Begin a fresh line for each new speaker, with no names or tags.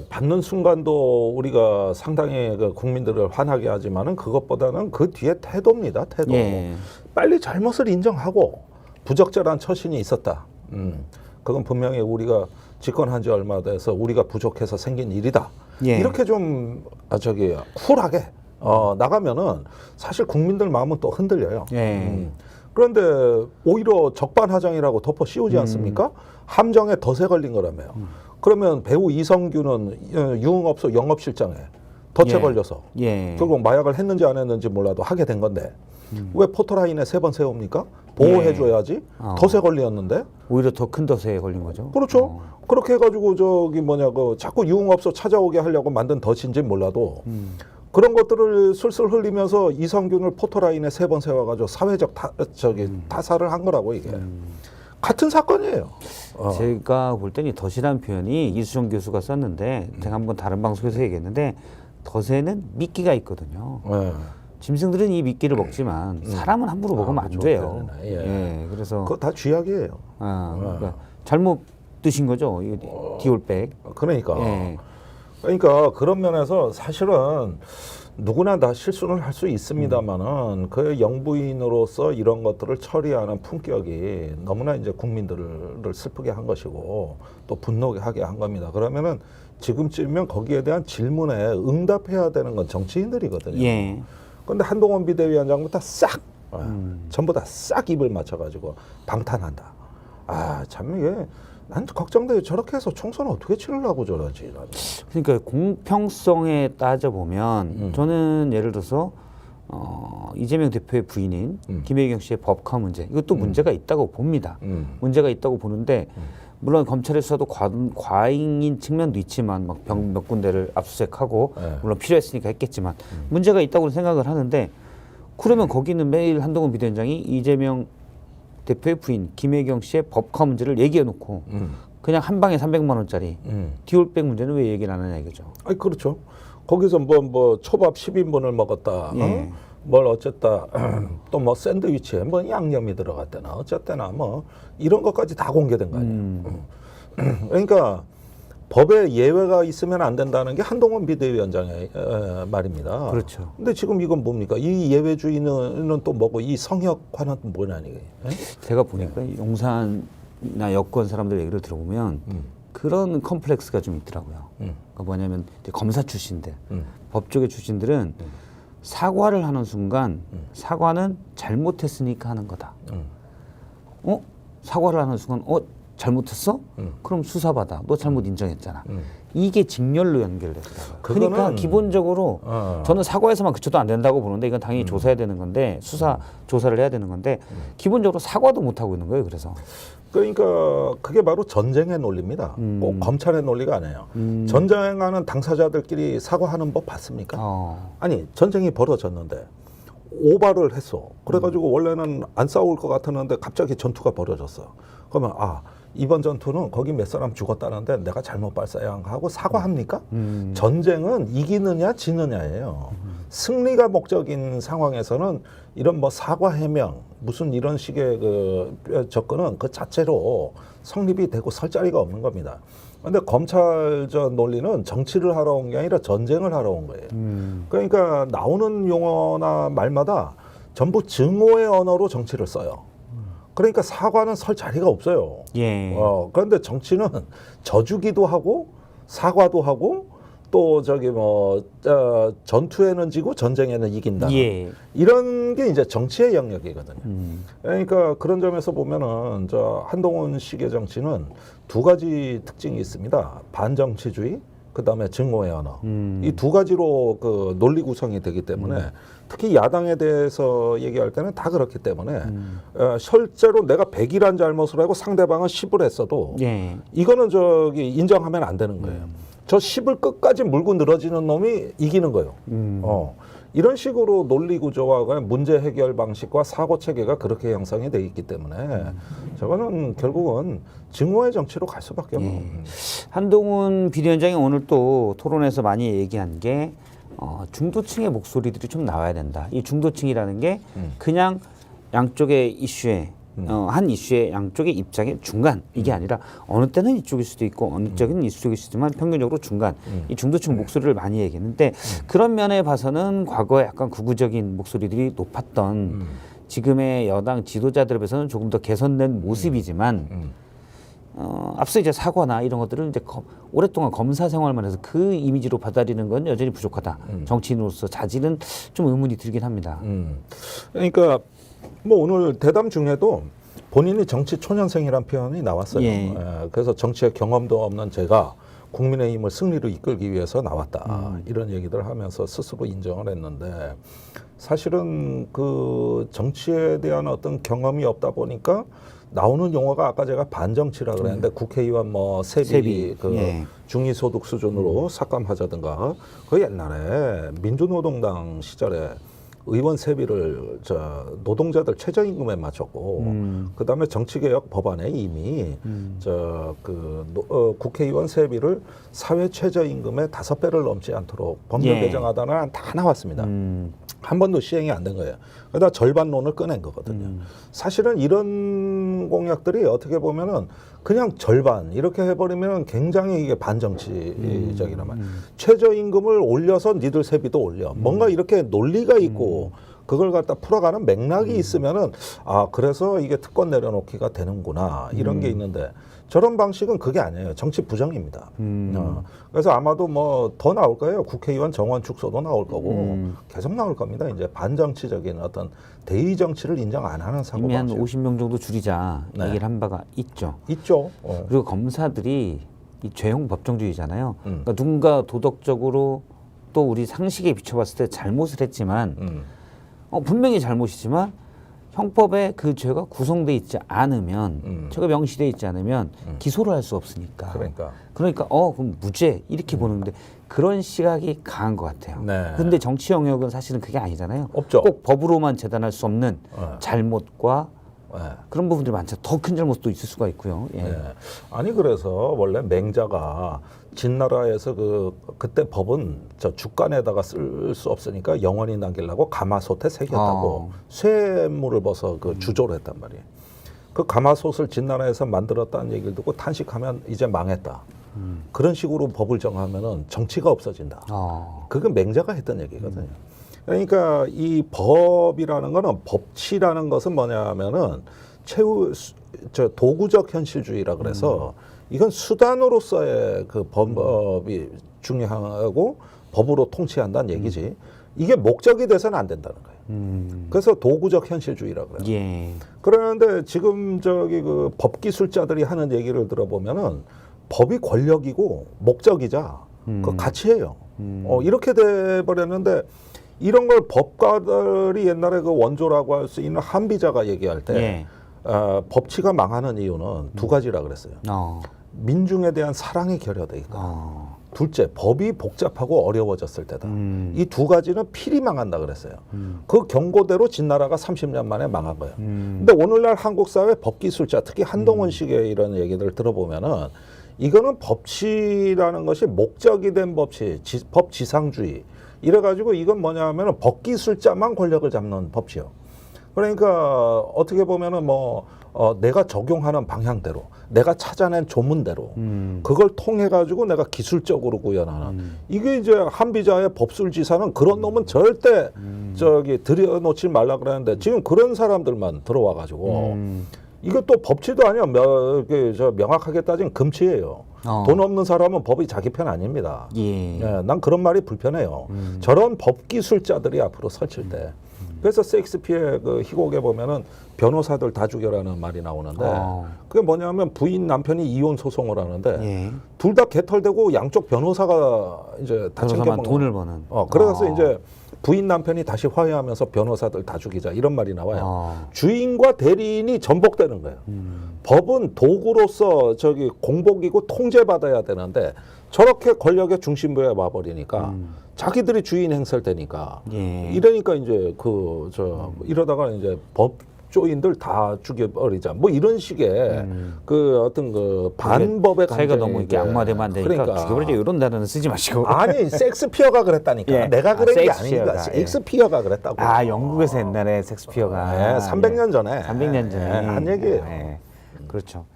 받는 순간도 우리가 상당히 그 국민들을 화나게 하지만은 그것보다는 그 뒤에 태도입니다. 태도.
예.
빨리 잘못을 인정하고 부적절한 처신이 있었다. 그건 분명히 우리가 집권한 지 얼마 돼서 우리가 부족해서 생긴 일이다.
예.
이렇게 좀 쿨하게 나가면은 사실 국민들 마음은 또 흔들려요.
예.
그런데 오히려 적반하장이라고 덮어 씌우지 않습니까? 함정에 덫에 걸린 거라며요. 그러면 배우 이성균은 유흥업소 영업실장에 덫에
예.
걸려서
예.
결국 마약을 했는지 안 했는지 몰라도 하게 된 건데 왜 포토라인에 3번 세웁니까? 보호해줘야지. 덫에 걸렸는데.
오히려 더 큰 덫에 걸린 거죠.
그렇죠. 그렇게 해가지고 자꾸 유흥업소 찾아오게 하려고 만든 덫인지 몰라도 그런 것들을 술술 흘리면서 이성균을 포토라인에 3번 세워가지고 사회적 타살을 한 거라고 이게. 같은 사건이에요.
제가 볼 때는 덫이라는 표현이 이수정 교수가 썼는데 제가 한번 다른 방송에서 얘기했는데 덫에는 미끼가 있거든요.
네.
짐승들은 이 미끼를 먹지만 사람은 함부로 먹으면 안 돼요. 예. 그래서
그거 다 쥐약이에요.
그러니까 잘못 드신 거죠. 이 디올백.
그러니까.
예.
그러니까 그런 면에서 사실은 누구나 다 실수는 할 수 있습니다만은 그 영부인으로서 이런 것들을 처리하는 품격이 너무나 이제 국민들을 슬프게 한 것이고 또 분노하게 한 겁니다. 그러면은 지금쯤이면 거기에 대한 질문에 응답해야 되는 건 정치인들이거든요.
예.
그런데 한동훈 비대위원장부터 싹 전부 다 싹 입을 맞춰가지고 방탄한다. 참 이게 난 걱정돼요. 저렇게 해서 총선 어떻게 치르려고 저러지.
그러니까 공평성에 따져보면 저는 예를 들어서 이재명 대표의 부인인 김혜경 씨의 법카 문제 이것도 문제가 있다고 봅니다. 문제가 있다고 보는데 물론 검찰의 수사도 과잉인 측면도 있지만 막 몇 군데를 압수수색하고 물론 필요했으니까 했겠지만 문제가 있다고 생각을 하는데 그러면 거기는 매일 한동훈 비대위원장이 이재명 대표의 부인 김혜경 씨의 법카 문제를 얘기해놓고 그냥 한 방에 300만 원짜리 디올백 문제는 왜 얘기를 안 하냐 이거죠.
그렇죠. 거기서 뭐 초밥 10인분을 먹었다.
예.
뭘 어쨌다. 또 뭐 샌드위치에 뭐 양념이 들어갔다나 어쨌다나 뭐 이런 것까지 다 공개된 거 아니에요. 그러니까 법에 예외가 있으면 안 된다는 게 한동훈 비대위원장의 말입니다.
그렇죠.
근데 지금 이건 뭡니까? 이 예외주의는 또 뭐고 이 성역화는 뭐냐니.
제가 보니까 용산이나 여권 사람들 얘기를 들어보면 그런 컴플렉스가 좀 있더라고요. 그러니까 뭐냐면 이제 검사 출신들, 법 쪽의 출신들은 사과를 하는 순간 사과는 잘못했으니까 하는 거다. 사과를 하는 순간 잘못했어? 그럼 수사받아. 너 잘못 인정했잖아. 이게 직렬로 연결되더라고요. 그러니까 기본적으로 저는 사과에서만 그쳐도 안 된다고 보는데 이건 당연히 조사해야 되는 건데 조사를 해야 되는 건데 기본적으로 사과도 못 하고 있는 거예요. 그래서
그러니까 그게 바로 전쟁의 논리입니다. 꼭 검찰의 논리가 아니에요. 전쟁하는 당사자들끼리 사과하는 법 봤습니까? 아니 전쟁이 벌어졌는데 오바를 했어. 그래가지고 원래는 안 싸울 것 같았는데 갑자기 전투가 벌어졌어. 그러면 이번 전투는 거기 몇 사람 죽었다는데 내가 잘못 발사하고 사과합니까? 전쟁은 이기느냐 지느냐예요. 승리가 목적인 상황에서는 이런 뭐 사과 해명 무슨 이런 식의 그 접근은 그 자체로 성립이 되고 설 자리가 없는 겁니다. 그런데 검찰 논리는 정치를 하러 온 게 아니라 전쟁을 하러 온 거예요. 그러니까 나오는 용어나 말마다 전부 증오의 언어로 정치를 써요. 그러니까 사과는 설 자리가 없어요.
예.
그런데 정치는 져주기도 하고 사과도 하고 또 전투에는 지고 전쟁에는 이긴다.
예.
이런 게 이제 정치의 영역이거든요. 그러니까 그런 점에서 보면은 한동훈식의 정치는 두 가지 특징이 있습니다. 반정치주의, 그 다음에 증오의 언어. 이 두 가지로 그 논리 구성이 되기 때문에 특히 야당에 대해서 얘기할 때는 다 그렇기 때문에 실제로 내가 100이란 잘못을 하고 상대방은 10을 했어도 이거는 인정하면 안 되는 거예요. 저 10을 끝까지 물고 늘어지는 놈이 이기는 거예요. 이런 식으로 논리 구조와 문제 해결 방식과 사고 체계가 그렇게 형성이 돼 있기 때문에 저거는 결국은 증오의 정치로 갈 수밖에 없는.
한동훈 비대위원장이 오늘 또 토론에서 많이 얘기한 게 중도층의 목소리들이 좀 나와야 된다. 이 중도층이라는 게 그냥 양쪽의 이슈에 한 이슈의 양쪽의 입장의 중간 이게 아니라 어느 때는 이쪽일 수도 있고 어느 때는 이쪽일 수도 있지만 평균적으로 중간 이 중도층 목소리를 많이 얘기했는데 그런 면에 봐서는 과거에 약간 극우적인 목소리들이 높았던 지금의 여당 지도자들에 비해서는 조금 더 개선된 모습이지만 앞서 이제 사과나 이런 것들은 이제 오랫동안 검사 생활만 해서 그 이미지로 받아들이는 건 여전히 부족하다. 정치인으로서 자질은 좀 의문이 들긴 합니다.
그러니까 뭐 오늘 대담 중에도 본인이 정치 초년생이란 표현이 나왔어요.
예.
그래서 정치의 경험도 없는 제가 국민의힘을 승리로 이끌기 위해서 나왔다. 이런 얘기들 하면서 스스로 인정을 했는데 사실은 그 정치에 대한 어떤 경험이 없다 보니까 나오는 용어가 아까 제가 반정치라 그랬는데 국회의원 뭐 세비 그
예.
중위소득 수준으로 삭감하자든가 그 옛날에 민주노동당 시절에 의원 세비를 노동자들 최저임금에 맞췄고 그다음에 정치개혁 법안에 이미 국회의원 세비를 사회 최저임금의 5배를 넘지 않도록 법률
예.
개정하다는 다 나왔습니다. 한 번도 시행이 안 된 거예요. 그러다 절반론을 꺼낸 거거든요. 사실은 이런 공약들이 어떻게 보면은 그냥 절반 이렇게 해버리면 굉장히 이게 반정치적이란 말이에요. 최저임금을 올려서 니들 세비도 올려. 뭔가 이렇게 논리가 있고 그걸 갖다 풀어가는 맥락이 있으면은 아 그래서 이게 특권 내려놓기가 되는구나 이런 게 있는데 저런 방식은 그게 아니에요. 정치 부정입니다. 그래서 아마도 뭐 더 나올 거예요. 국회의원 정원 축소도 나올 거고 계속 나올 겁니다. 이제 반정치적인 어떤 대의 정치를 인정 안 하는 사고
이미 한
방식.
50명 정도 줄이자
네.
얘기를 한 바가 있죠.
있죠.
그리고 검사들이 이 죄형 법정주의잖아요. 그러니까 누군가 도덕적으로 또 우리 상식에 비춰봤을 때 잘못을 했지만 분명히 잘못이지만 형법에 그 죄가 구성돼 있지 않으면 죄가 명시돼 있지 않으면 기소를 할 수 없으니까. 그러니까 그럼 무죄 이렇게 보는데 그런 시각이 강한 것 같아요.
네.
근데 정치 영역은 사실은 그게 아니잖아요.
없죠.
꼭 법으로만 재단할 수 없는 잘못과
네.
그런 부분들이 많죠. 더 큰 잘못도 있을 수가 있고요. 예.
네. 아니 그래서 원래 맹자가 진나라에서 그때 법은 주간에다가 쓸 수 없으니까 영원히 남기려고 가마솥에 새겼다고 쇠물을 벗어 주조를 했단 말이에요. 그 가마솥을 진나라에서 만들었다는 얘기를 듣고 탄식하면 이제 망했다. 그런 식으로 법을 정하면은 정치가 없어진다. 그건 맹자가 했던 얘기거든요. 그러니까 이 법이라는 거는 법치라는 것은 뭐냐면은 도구적 현실주의라 그래서 이건 수단으로서의 그 법이 중요하고 법으로 통치한다는 얘기지. 이게 목적이 돼서는 안 된다는 거예요. 그래서 도구적 현실주의라 그래요.
예.
그런데 지금 그 법기술자들이 하는 얘기를 들어보면은 법이 권력이고 목적이자 그 가치예요. 이렇게 돼 버렸는데 이런 걸 법가들이 옛날에 그 원조라고 할 수 있는 한비자가 얘기할 때
예.
법치가 망하는 이유는 두 가지라 그랬어요. 민중에 대한 사랑이 결여돼 있다. 둘째, 법이 복잡하고 어려워졌을 때다. 이 두 가지는 필히 망한다 그랬어요. 그 경고대로 진나라가 30년 만에 망한 거예요. 근데 오늘날 한국 사회 법기술자, 특히 한동훈식의 이런 얘기들 들어보면은 이거는 법치라는 것이 목적이 된 법치, 법지상주의. 이래가지고 이건 뭐냐면은 법기술자만 권력을 잡는 법치요. 그러니까 어떻게 보면은 내가 적용하는 방향대로, 내가 찾아낸 조문대로 그걸 통해 가지고 내가 기술적으로 구현하는 이게 이제 한비자의 법술지사는 그런 놈은 절대 들여놓지 말라 그러는데 지금 그런 사람들만 들어와 가지고 이것도 법치도 아니야. 명확하게 따지면 금치예요. 돈 없는 사람은 법이 자기 편 아닙니다.
예.
난 그런 말이 불편해요. 저런 법기술자들이 앞으로 설칠 때. 그래서 셰익스피어의 그 희곡에 보면은 변호사들 다 죽여라는 말이 나오는데 그게 뭐냐면 부인 남편이 이혼 소송을 하는데 둘 다 개털되고 양쪽 변호사가 이제 다 챙겨먹는
돈을 버는.
그래서 이제 부인 남편이 다시 화해하면서 변호사들 다 죽이자 이런 말이 나와요. 주인과 대리인이 전복되는 거예요. 법은 도구로서 공복이고 통제받아야 되는데 저렇게 권력의 중심부에 와버리니까 자기들이 주인 행세를 되니까 이러니까 이제 이러다가 이제 법조인들 다 죽여버리자. 뭐 이런 식의 그 어떤 그 반법의
사회가 너무 이렇게
강제가
악마되면 안 되니까
그러니까.
죽여버리자 이런 단어는 쓰지 마시고.
아니 섹스피어가 그랬다니까.
예.
내가 그런 게
섹스피어가,
아니니까.
예.
섹스피어가 그랬다고.
아, 영국에서 옛날에 섹스피어가
네, 300년 전에
300년 전에
한 얘기예요.
그렇죠.